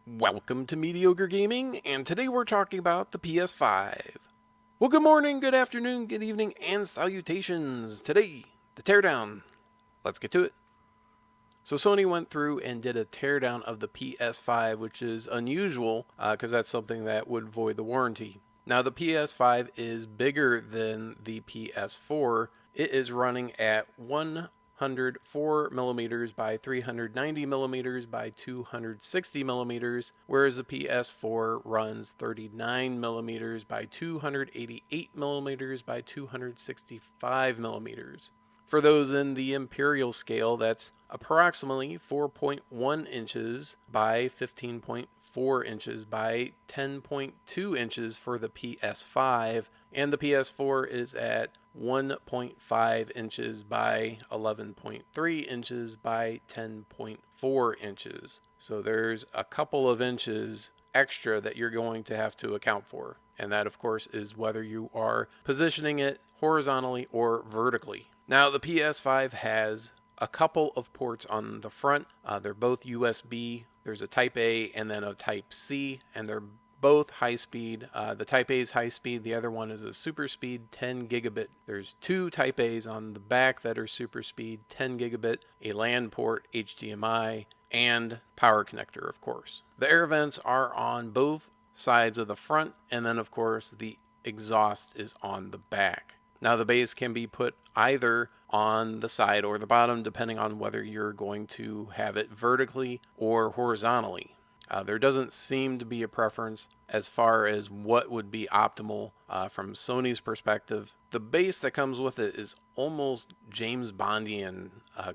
Welcome to Mediocre Gaming, and today we're talking about the PS5. Well, good morning, good afternoon, good evening, and salutations. Today, the teardown. Let's get to it. So Sony went through and did a teardown of the PS5, which is unusual because that's something that would void the warranty. Now, the PS5 is bigger than the PS4. It is running at 104 millimeters by 390 millimeters by 260 millimeters, whereas the PS4 runs 39 millimeters by 288 millimeters by 265 millimeters. For those in the imperial scale, that's approximately 4.1 inches by 15.4 inches by 10.2 inches for the PS5, and the PS4 is at 1.5 inches by 11.3 inches by 10.4 inches. So there's a couple of inches extra that you're going to have to account for. And that, of course, is whether you are positioning it horizontally or vertically. Now, the PS5 has a couple of ports on the front. They're both USB. There's a Type A and then a Type C, and they're both high speed. The Type A is high speed, the other one is a super speed 10 gigabit. There's two Type A's on the back that are super speed 10 gigabit, a LAN port, HDMI, and power connector, of course. The air vents are on both sides of the front, and then, of course, the exhaust is on the back. Now, the base can be put either on the side or the bottom, depending on whether you're going to have it vertically or horizontally. There doesn't seem to be a preference as far as what would be optimal from Sony's perspective. The base that comes with it is almost James Bondian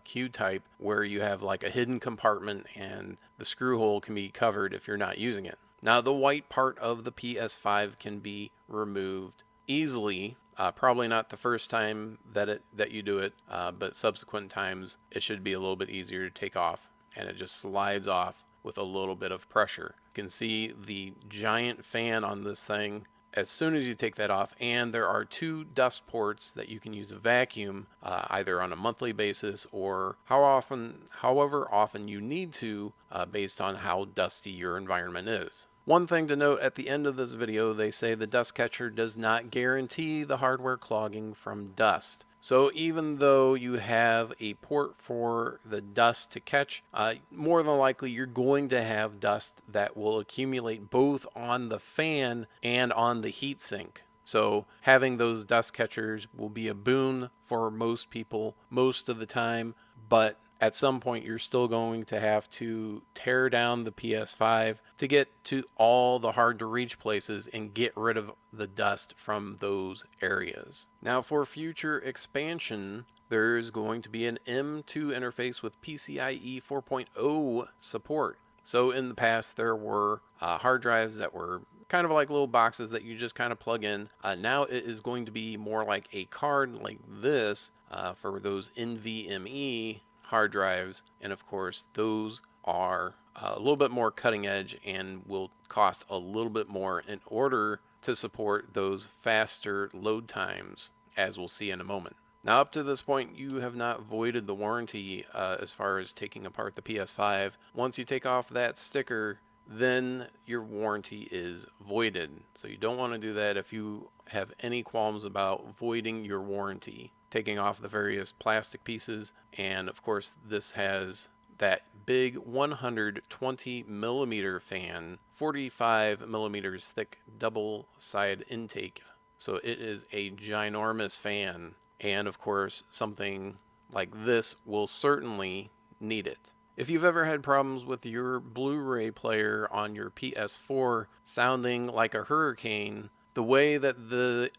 Q-type, where you have like a hidden compartment and the screw hole can be covered if you're not using it. Now, the white part of the PS5 can be removed easily. Probably not the first time that you do it, but subsequent times it should be a little bit easier to take off, and it just slides off with a little bit of pressure. You can see the giant fan on this thing as soon as you take that off, and there are two dust ports that you can use a vacuum either on a monthly basis or however often you need to based on how dusty your environment is. One thing to note at the end of this video, they say the dust catcher does not guarantee the hardware clogging from dust. So even though you have a port for the dust to catch, more than likely you're going to have dust that will accumulate both on the fan and on the heatsink. So having those dust catchers will be a boon for most people most of the time, but at some point you're still going to have to tear down the PS5 to get to all the hard to reach places and get rid of the dust from those areas. Now, for future expansion, there's going to be an M2 interface with PCIe 4.0 support. So in the past there were hard drives that were kind of like little boxes that you just kind of plug in. Now it is going to be more like a card like this for those NVMe hard drives, and of course those are a little bit more cutting edge and will cost a little bit more in order to support those faster load times, as we'll see in a moment. Now, up to this point, you have not voided the warranty as far as taking apart the PS5. Once you take off that sticker, then your warranty is voided. So you don't want to do that if you have any qualms about voiding your warranty. Taking off the various plastic pieces, and of course this has that big 120 millimeter fan, 45 millimeters thick double side intake. So it is a ginormous fan, and of course something like this will certainly need it. If you've ever had problems with your Blu-ray player on your PS4 sounding like a hurricane, the way that the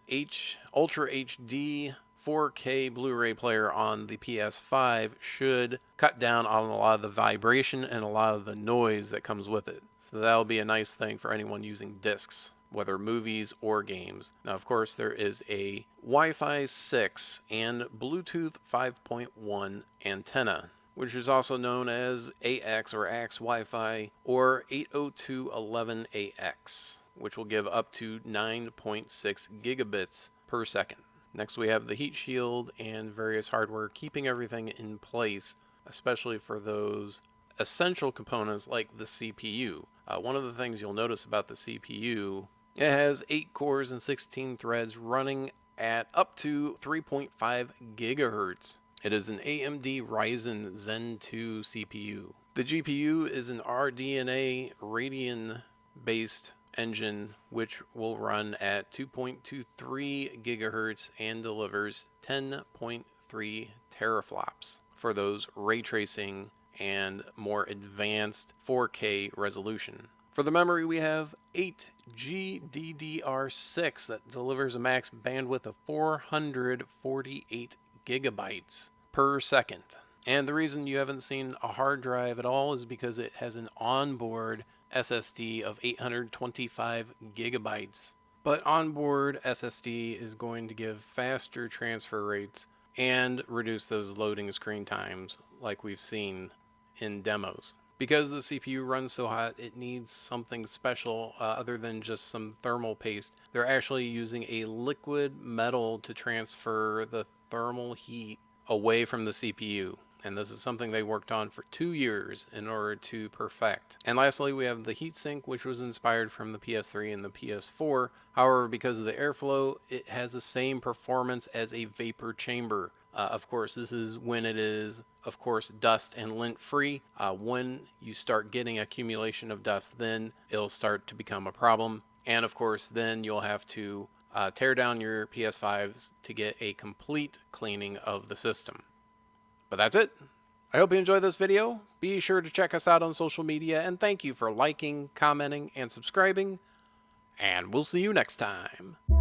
Ultra HD 4K Blu-ray player on the PS5 should cut down on a lot of the vibration and a lot of the noise that comes with it. So that'll be a nice thing for anyone using discs, whether movies or games. Now, of course, there is a Wi-Fi 6 and Bluetooth 5.1 antenna, which is also known as AX or AX Wi-Fi or 802.11ax, which will give up to 9.6 gigabits per second. Next, we have the heat shield and various hardware keeping everything in place, especially for those essential components like the CPU. One of the things you'll notice about the CPU, it has 8 cores and 16 threads running at up to 3.5 gigahertz. It is an AMD Ryzen Zen 2 CPU. The GPU is an RDNA Radeon based engine which will run at 2.23 gigahertz and delivers 10.3 teraflops for those ray tracing and more advanced 4K resolution. For the memory, we have 8 GDDR6 that delivers a max bandwidth of 448 gigabytes per second. And the reason you haven't seen a hard drive at all is because it has an onboard SSD of 825 gigabytes. But onboard SSD is going to give faster transfer rates and reduce those loading screen times like we've seen in demos. Because the CPU runs so hot, it needs something special other than just some thermal paste. They're actually using a liquid metal to transfer the thermal heat away from the CPU. And this is something they worked on for 2 years in order to perfect. And lastly, we have the heatsink, which was inspired from the PS3 and the PS4. However, because of the airflow, it has the same performance as a vapor chamber. Of course, this is when it is, of course, dust and lint free. When you start getting accumulation of dust, then it'll start to become a problem. And of course, then you'll have to tear down your PS5s to get a complete cleaning of the system. But that's it. I hope you enjoyed this video. Be sure to check us out on social media, and thank you for liking, commenting, and subscribing. And we'll see you next time.